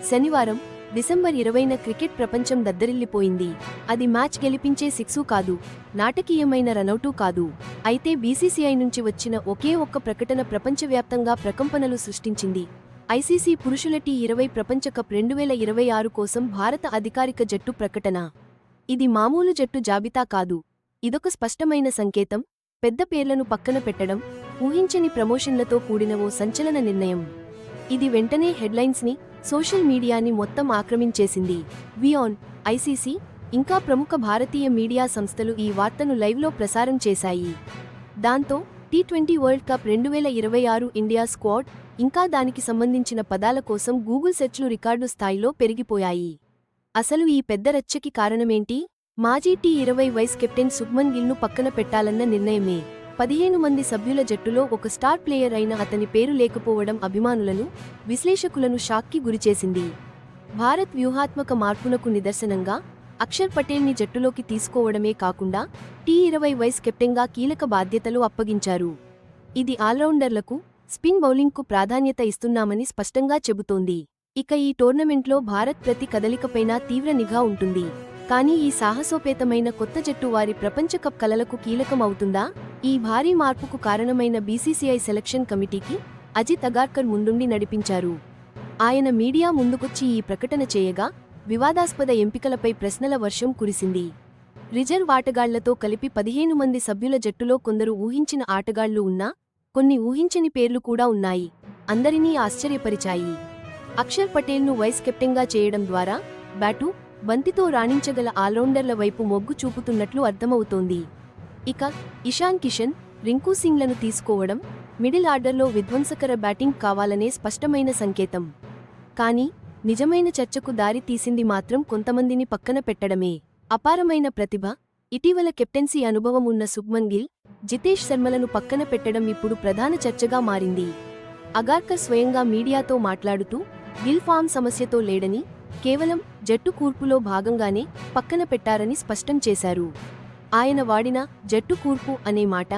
శనివారం December 20న cricket ప్రపంచం దద్దరిల్లిపోయింది. అది మ్యాచ్ గెలిపించే సిక్సూ కాదు, నాటకీయమైన రనౌటూ కాదు. అయితే బీసీసీఐ నుంచి వచ్చిన ఒకే ఒక్క ప్రకటన ప్రపంచవ్యాప్తంగా ప్రకంపనలు సృష్టించింది. ఐసీసీ పురుషుల టీ20 ప్రపంచకప్ 2026 కోసం భారత అధికారిక జట్టు ప్రకటన. ఇది మామూలు జట్టు జాబితా కాదు. ఇదొక స్పష్టమైన సంకేతం, పెద్ద పేర్లను పక్కన పెట్టడం, ఊహించని ప్రమోషన్లతో కూడిన ఓ సంచలన నిర్ణయం. ఇది వెంటనే హెడ్లైన్స్ని, సోషల్ మీడియాని మొత్తం ఆక్రమించేసింది. వియాన్, ఐసీసీ, ఇంకా ప్రముఖ భారతీయ మీడియా సంస్థలు ఈ వార్తను లైవ్లో ప్రసారం చేశాయి. దాంతో T20 world cup 2026 India squad, ఇంకా దానికి సంబంధించిన పదాల కోసం గూగుల్ సెర్చ్లు రికార్డు స్థాయిలో పెరిగిపోయాయి. అసలు ఈ పెద్ద రచ్చకి కారణమేంటి? మాజీ టీ20 వైస్ కెప్టెన్ శుభ్మన్ గిల్ను పక్కన పెట్టాలన్న నిర్ణయమే. 15 మంది సభ్యుల జట్టులో ఒక స్టార్ ప్లేయర్ అయిన అతని పేరు లేకపోవడం అభిమానులను, విశ్లేషకులను షాక్కి గురిచేసింది. భారత్ వ్యూహాత్మక మార్పునకు నిదర్శనంగా అక్షర్ పటేల్ని జట్టులోకి తీసుకోవడమే కాకుండా టీ20 వైస్ కెప్టెన్గా కీలక బాధ్యతలు అప్పగించారు. ఇది ఆల్రౌండర్లకు, స్పిన్ బౌలింగ్కు ప్రాధాన్యత ఇస్తున్నామని స్పష్టంగా చెబుతోంది. ఇక ఈ టోర్నమెంట్లో భారత్ ప్రతి కదలికపైనా తీవ్ర నిఘా ఉంటుంది. కానీ ఈ సాహసోపేతమైన కొత్త జట్టు వారి ప్రపంచకప్ కలలకు కీలకం అవుతుందా? ఈ భారీ మార్పుకు కారణమైన బీసీసీఐ సెలక్షన్ కమిటీకి అజిత్ అగార్కర్ ముందుండి నడిపించారు. ఆయన మీడియా ముందుకొచ్చి ఈ ప్రకటన చేయగా వివాదాస్పద ఎంపికలపై ప్రశ్నల వర్షం కురిసింది. రిజర్వ్ ఆటగాళ్లతో కలిపి 15 మంది సభ్యుల జట్టులో కొందరు ఊహించిన ఆటగాళ్లు ఉన్నా, కొన్ని ఊహించని పేర్లు కూడా ఉన్నాయి. అందరినీ ఆశ్చర్యపరిచాయి. అక్షర్ పటేల్ను వైస్ కెప్టెన్గా చేయడం ద్వారా బ్యాటు, బంతితో రాణించగల ఆల్రౌండర్ల వైపు మొగ్గు చూపుతున్నట్లు అర్థమవుతోంది. ఇక ఇషాన్ కిషన్, రింకూ సింగ్లను తీసుకోవడం మిడిల్ ఆర్డర్లో విధ్వంసకర బ్యాటింగ్ కావాలనే స్పష్టమైన సంకేతం. కానీ నిజమైన చర్చకు దారి తీసింది మాత్రం కొంతమందిని పక్కన పెట్టడమే. అపారమైన ప్రతిభ, ఇటీవల కెప్టెన్సీ అనుభవం ఉన్న శుభ్మన్ గిల్, జితేష్ శర్మలను పక్కన పెట్టడం ఇప్పుడు ప్రధాన చర్చగా మారింది. అగార్కర్ స్వయంగా మీడియాతో మాట్లాడుతూ గిల్ ఫామ్ సమస్యతో లేడని, కేవలం జట్టు కూర్పులో భాగంగానే పక్కన పెట్టారని స్పష్టం చేశారు. ఆయన వాడిన జట్టు కూర్పు అనే మాట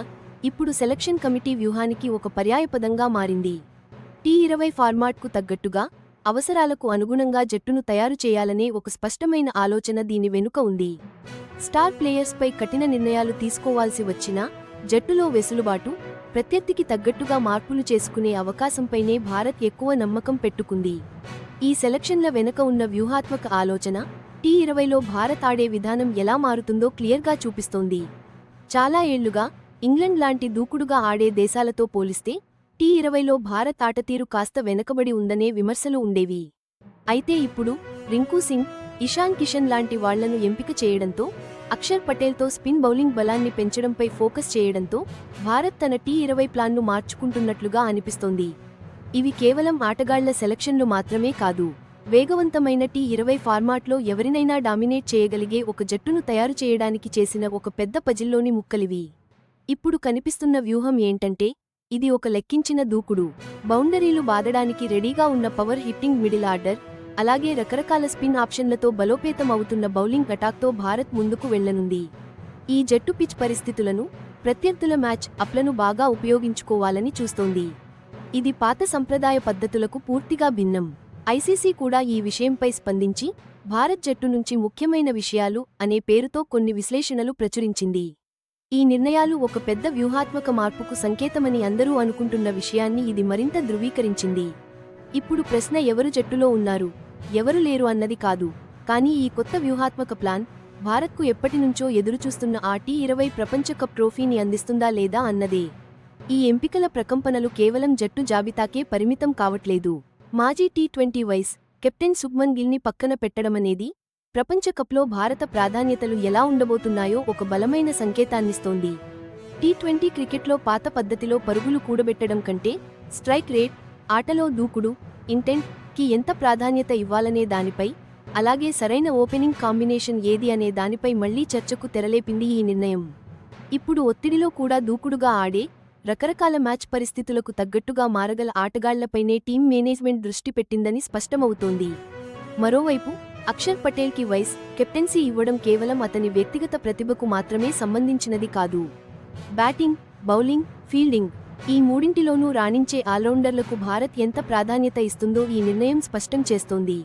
ఇప్పుడు సెలక్షన్ కమిటీ వ్యూహానికి ఒక పర్యాయపదంగా మారింది. టీ20 ఫార్మాట్కు తగ్గట్టుగా, అవసరాలకు అనుగుణంగా జట్టును తయారు చేయాలనే ఒక స్పష్టమైన ఆలోచన దీని వెనుక ఉంది. స్టార్ ప్లేయర్స్పై కఠిన నిర్ణయాలు తీసుకోవాల్సి వచ్చినా జట్టులో వెసులుబాటు, ప్రత్యర్థికి తగ్గట్టుగా మార్పులు చేసుకునే అవకాశంపైనే భారత్ ఎక్కువ నమ్మకం పెట్టుకుంది. ఈ సెలక్షన్ల వెనుక ఉన్న వ్యూహాత్మక ఆలోచన టీ20లో భారత్ ఆడే విధానం ఎలా మారుతుందో క్లియర్గా చూపిస్తోంది. చాలా ఏళ్లుగా ఇంగ్లండ్ లాంటి దూకుడుగా ఆడే దేశాలతో పోలిస్తే టీ20లో భారత్ ఆటతీరు కాస్త వెనకబడి ఉందనే విమర్శలు ఉండేవి. అయితే ఇప్పుడు రింకూ సింగ్, ఇషాన్ కిషన్ లాంటి వాళ్లను ఎంపిక చేయడంతో, అక్షర్ పటేల్తో స్పిన్ బౌలింగ్ బలాన్ని పెంచడంపై ఫోకస్ చేయడంతో భారత్ తన టీ20 ప్లాన్ను మార్చుకుంటున్నట్లుగా అనిపిస్తోంది. ఇవి కేవలం ఆటగాళ్ల సెలక్షన్లు మాత్రమే కాదు, వేగవంతమైన టీ20 ఫార్మాట్లో ఎవరినైనా డామినేట్ చేయగలిగే ఒక జట్టును తయారు చేయడానికి చేసిన ఒక పెద్ద పజిల్లోని ముక్కలివి. ఇప్పుడు కనిపిస్తున్న వ్యూహం ఏంటంటే, ఇది ఒక లెక్కించిన దూకుడు. బౌండరీలు బాదడానికి రెడీగా ఉన్న పవర్ హిట్టింగ్ మిడిల్ ఆర్డర్, అలాగే రకరకాల స్పిన్ ఆప్షన్లతో బలోపేతం అవుతున్న బౌలింగ్ అటాక్తో భారత్ ముందుకు వెళ్లనుంది. ఈ జట్టు పిచ్ పరిస్థితులను, ప్రత్యర్థుల మ్యాచ్ అప్లను బాగా ఉపయోగించుకోవాలని చూస్తోంది. ఇది పాత సంప్రదాయ పద్ధతులకు పూర్తిగా భిన్నం. ఐసీసీ కూడా ఈ విషయంపై స్పందించి భారత్ జట్టు నుంచి ముఖ్యమైన విషయాలు అనే పేరుతో కొన్ని విశ్లేషణలు ప్రచురించింది. ఈ నిర్ణయాలు ఒక పెద్ద వ్యూహాత్మక మార్పుకు సంకేతమని అందరూ అనుకుంటున్న విషయాన్ని ఇది మరింత ధృవీకరించింది. ఇప్పుడు ప్రశ్న ఎవరు జట్టులో ఉన్నారు, ఎవరు లేరు అన్నది కాదు, కానీ ఈ కొత్త వ్యూహాత్మక ప్లాన్ భారత్కు ఎప్పటినుంచో ఎదురుచూస్తున్న ఆ టీ20 ప్రపంచకప్ ట్రోఫీని అందిస్తుందా లేదా అన్నదే. ఈ ఎంపికల ప్రకంపనలు కేవలం జట్టు జాబితాకే పరిమితం కావట్లేదు. మాజీ టీ20 వైస్ కెప్టెన్ శుభ్మన్ గిల్ని పక్కన పెట్టడమనేది ప్రపంచకప్లో భారత ప్రాధాన్యతలు ఎలా ఉండబోతున్నాయో ఒక బలమైన సంకేతాన్నిస్తోంది. టీ20 క్రికెట్లో పాత పద్ధతిలో పరుగులు కూడబెట్టడం కంటే స్ట్రైక్ రేట్, ఆటలో దూకుడు, ఇంటెంట్ కి ఎంత ప్రాధాన్యత ఇవ్వాలనే దానిపై, అలాగే సరైన ఓపెనింగ్ కాంబినేషన్ ఏది అనే దానిపై మళ్లీ చర్చకు తెరలేపింది ఈ నిర్ణయం. ఇప్పుడు ఒత్తిడిలో కూడా దూకుడుగా ఆడే, రకరకాల మ్యాచ్ పరిస్థితులకు తగ్గట్టుగా మారగల ఆటగాళ్లపైనే టీం మేనేజ్మెంట్ దృష్టి పెట్టిందని స్పష్టమవుతోంది. మరోవైపు అక్షర్ పటేల్కి వైస్ కెప్టెన్సీ ఇవ్వడం కేవలం అతని వ్యక్తిగత ప్రతిభకు మాత్రమే సంబంధించినది కాదు. బ్యాటింగ్, బౌలింగ్, ఫీల్డింగ్ ఈ మూడింటిలోనూ రాణించే ఆల్రౌండర్లకు భారత్ ఎంత ప్రాధాన్యత ఇస్తుందో ఈ నిర్ణయం స్పష్టం చేస్తోంది.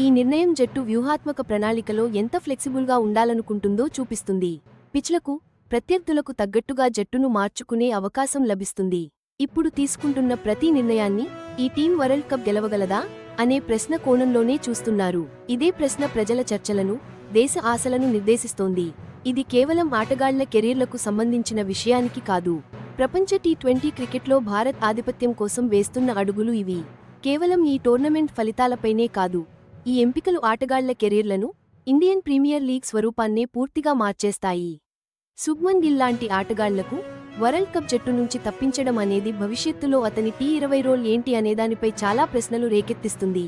ఈ నిర్ణయం జట్టు వ్యూహాత్మక ప్రణాళికలో ఎంత ఫ్లెక్సిబుల్గా ఉండాలనుకుంటుందో చూపిస్తుంది. పిచ్లకు, ప్రత్యర్థులకు తగ్గట్టుగా జట్టును మార్చుకునే అవకాశం లభిస్తుంది. ఇప్పుడు తీసుకుంటున్న ప్రతి నిర్ణయాన్ని ఈ టీం వరల్డ్ కప్ గెలవగలదా అనే ప్రశ్న కోణంలోనే చూస్తున్నారు. ఇదే ప్రశ్న ప్రజల చర్చలను, దేశ ఆశలను నిర్దేశిస్తోంది. ఇది కేవలం ఆటగాళ్ల కెరీర్లకు సంబంధించిన విషయానికి కాదు. ప్రపంచ టీ20 క్రికెట్లో భారత్ ఆధిపత్యం కోసం వేస్తున్న అడుగులు ఇవి. కేవలం ఈ టోర్నమెంట్ ఫలితాలపైనే కాదు, ఈ ఎంపికలు ఆటగాళ్ల కెరీర్లను, ఇండియన్ ప్రీమియర్ లీగ్ స్వరూపాన్నే పూర్తిగా మార్చేస్తాయి. శుభ్మన్ గిల్ లాంటి ఆటగాళ్లకు వరల్డ్ కప్ జట్టు నుంచి తప్పించడం అనేది భవిష్యత్తులో అతని టీ20 రోల్ ఏంటి అనేదానిపై చాలా ప్రశ్నలు రేకెత్తిస్తుంది.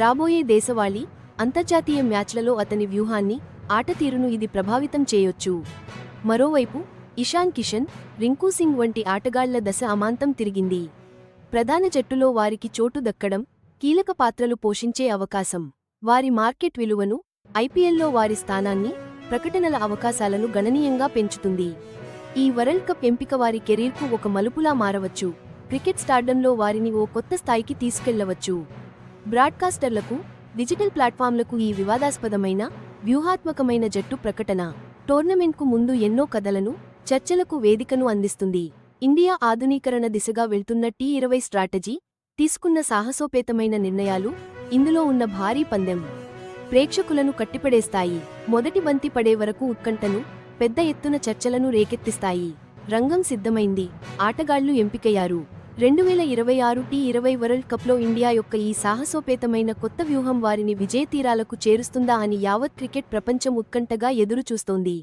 రాబోయే దేశవాళీ, అంతర్జాతీయ మ్యాచ్లలో అతని వ్యూహాన్ని, ఆటతీరును ఇది ప్రభావితం చేయొచ్చు. మరోవైపు ఇషాన్ కిషన్, రింకు సింగ్ వంటి ఆటగాళ్ల దశ అమాంతం తిరిగింది. ప్రధాన జట్టులో వారికి చోటు దక్కడం, కీలక పాత్రలు పోషించే అవకాశం, వారి మార్కెట్ విలువను, ఐపీఎల్లో వారి స్థానాన్ని, ప్రకటనల అవకాశాలను గణనీయంగా పెంచుతుంది. ఈ వరల్డ్ కప్ ఎంపిక వారి కెరీర్కు ఒక మలుపులా మారవచ్చు. క్రికెట్ స్టార్డంలో వారిని ఓ కొత్త స్థాయికి తీసుకెళ్లవచ్చు. బ్రాడ్కాస్టర్లకు, డిజిటల్ ప్లాట్ఫామ్లకు ఈ వివాదాస్పదమైన, వ్యూహాత్మకమైన జట్టు ప్రకటన టోర్నమెంట్కు ముందు ఎన్నో కథలను, చర్చలకు వేదికను అందిస్తుంది. ఇండియా ఆధునీకరణ దిశగా వెళ్తున్న టీ20 స్ట్రాటజీ, తీసుకున్న సాహసోపేతమైన నిర్ణయాలు, ఇందులో ఉన్న భారీ పందెం ప్రేక్షకులను కట్టిపడేస్తాయి. మొదటి బంతి పడే వరకు ఉత్కంఠను, పెద్ద ఎత్తున చర్చలను రేకెత్తిస్తాయి. రంగం సిద్ధమైంది, ఆటగాళ్లు ఎంపికయ్యారు. 2026 టీ20 వరల్డ్ కప్లో ఇండియా యొక్క ఈ సాహసోపేతమైన కొత్త వ్యూహం వారిని విజయతీరాలకు చేరుస్తుందా అని యావత్ క్రికెట్ ప్రపంచం ఉత్కంఠగా ఎదురుచూస్తోంది.